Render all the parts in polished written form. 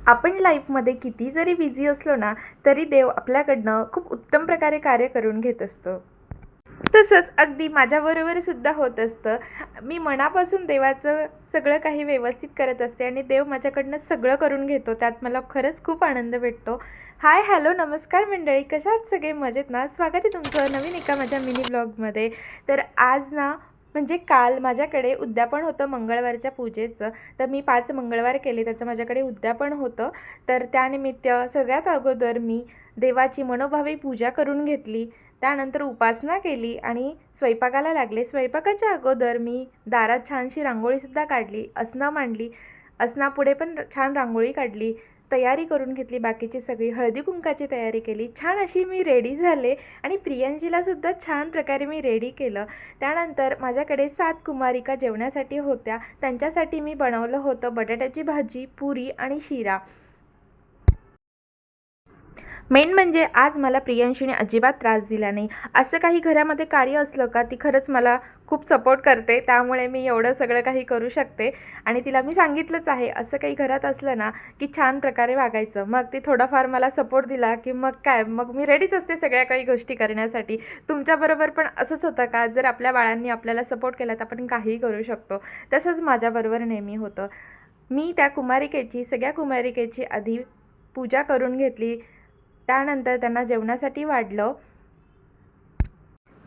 आपण लाईफमध्ये किती जरी बिझी असलो ना, तरी देव आपल्याकडनं खूप उत्तम प्रकारे कार्य करून घेत असतो. तसंच अगदी माझ्याबरोबर सुद्धा होत असतं. मी मनापासून देवाचं सगळं काही व्यवस्थित करत असते आणि देव माझ्याकडनं सगळं करून घेतो. त्यात मला खरंच खूप आनंद भेटतो. हाय, हॅलो, नमस्कार मंडळी. कशा आहात सगळे? मजेत ना? स्वागत आहे तुमचं नवीन एका माझ्या मिनी ब्लॉगमध्ये. तर आज ना, म्हणजे काल माझ्याकडे उद्यापन होतं मंगळवारच्या पूजेचं. तर मी 5 मंगळवार केले, त्याचं माझ्याकडे उद्यापन होतं. तर त्यानिमित्त सगळ्यात अगोदर मी देवाची मनोभावे पूजा करून घेतली. त्यानंतर उपासना केली आणि स्वयंपाकाला लागले. स्वयंपाकाच्या अगोदर मी दारात छानशी रांगोळीसुद्धा काढली, आसनं मांडली. आसनापुढे पण छान रांगोळी काढली, तयारी करून घेतली. बाकीची सगळी हळदी-कुंकाची तयारी केली. छान अशी मी रेडी झाले आणि प्रियांशीलासुद्धा छान प्रकारे मी रेडी केलं. त्यानंतर माझ्याकडे 7 कुमारिका जेवण्यासाठी होत्या. त्यांच्यासाठी मी बनवलं होतं बटाट्याची भाजी, पुरी आणि शिरा. मेन म्हणजे आज मला प्रियांशीने अजिबात त्रास दिला नाही. असं काही घरामध्ये कार्य असलं का ती खरंच मला खूप सपोर्ट करते. त्यामुळे मी एवढं सगळं काही करू शकते आणि तिला मी सांगितलंच आहे, असं काही घरात असलं ना की छान प्रकारे वागायचं. मग ती थोडाफार मला सपोर्ट दिला की मग काय, मग मी रेडीच असते सगळ्या काही गोष्टी करण्यासाठी. तुमच्याबरोबर पण असंच होतं का? जर आपल्या बाळांनी आपल्याला सपोर्ट केला तर आपण काहीही करू शकतो. तसंच माझ्याबरोबर नेहमी होतं. मी त्या कुमारिकेची, सगळ्या कुमारिकेची आधी पूजा करून घेतली. त्यानंतर त्यांना जेवणासाठी वाढलं.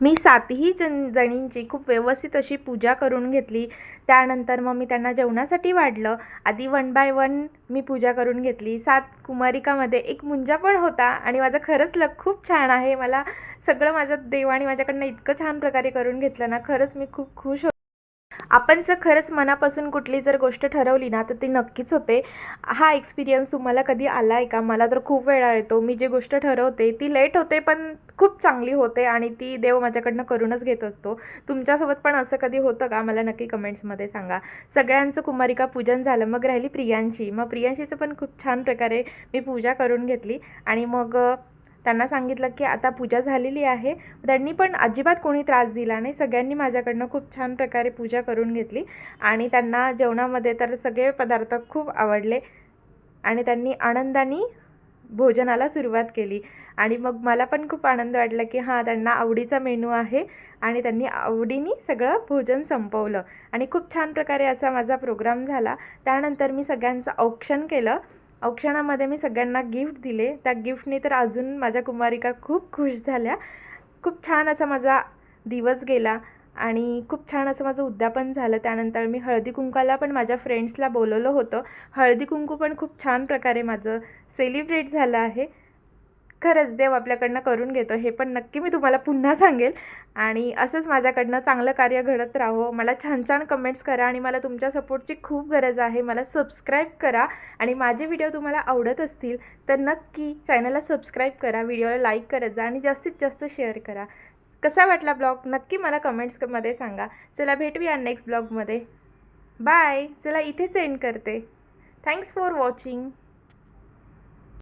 मी 7ही जणींची खूप व्यवस्थित अशी पूजा करून घेतली. त्यानंतर मग मी त्यांना जेवणासाठी वाढलं. आधी 1 बाय 1 मी पूजा करून घेतली. 7 कुमारिकामध्ये एक मुंजा पण होता आणि माझं खरंच लक खूप छान आहे. मला सगळं माझ्या देवाने माझ्याकडनं इतकं छान प्रकारे करून घेतलं ना, खरंच मी खूप खुश होते. आपण जर खरंच मनापासून कुठली जर गोष्ट ठरवली ना, तर ती नक्कीच होते. हा एक्सपिरियन्स तुम्हाला कधी आला आहे का? मला तर खूप वेळा येतो. मी जी गोष्ट ठरवते ती लेट होते, पण खूप चांगली होते आणि ती देव माझ्याकडनं करूनच घेत असतो. तुमच्यासोबत पण असं कधी होतं का? मला नक्की कमेंट्समध्ये सांगा. सगळ्यांचं कुमारिका पूजन झालं. मग राहिली प्रियांशी. मग प्रियांशीचं पण खूप छान प्रकारे मी पूजा करून घेतली आणि मग त्यांना सांगितलं की आता पूजा झालेली आहे. त्यांनी पण अजिबात कोणी त्रास दिला नाही. सगळ्यांनी माझ्याकडनं खूप छान प्रकारे पूजा करून घेतली आणि त्यांना जेवणामध्ये तर सगळे पदार्थ खूप आवडले आणि त्यांनी आनंदाने भोजनाला सुरुवात केली आणि मग मला पण खूप आनंद वाटला की हां, त्यांना आवडीचा मेनू आहे आणि त्यांनी आवडीने सगळं भोजन संपवलं आणि खूप छान प्रकारे असा माझा प्रोग्राम झाला. त्यानंतर मी सगळ्यांचं औक्षण केलं. औक्षणामध्ये मी सगळ्यांना गिफ्ट दिले. त्या गिफ्टनी तर अजून माझ्या कुमारिका खूप खुश झाल्या. खूप छान असा माझा दिवस गेला आणि खूप छान असं माझं उद्यापन झालं. त्यानंतर मी हळदी-कुंकवाला पण माझ्या फ्रेंड्सला बोलवलं होतं. हळदी-कुंकू पण खूप छान प्रकारे माझं सेलिब्रेट झालं आहे. खरंच देव आपल्याकडनं करून घेतो, हे पण नक्की मी तुम्हाला पुन्हा सांगेल आणि असंच माझ्याकडनं चांगलं कार्य घडत राहो. मला छान छान कमेंट्स करा आणि मला तुमच्या सपोर्टची खूप गरज आहे. मला सबस्क्राईब करा आणि माझे व्हिडिओ तुम्हाला आवडत असतील तर नक्की चॅनलला सबस्क्राईब करा, व्हिडिओला लाईक करत जा आणि जास्तीत जास्त शेअर करा. कसा वाटला ब्लॉग नक्की मला कमेंट्समध्ये सांगा. चला भेटूया नेक्स्ट ब्लॉगमध्ये. बाय. चला इथेच एंड करते. Thanks for watching.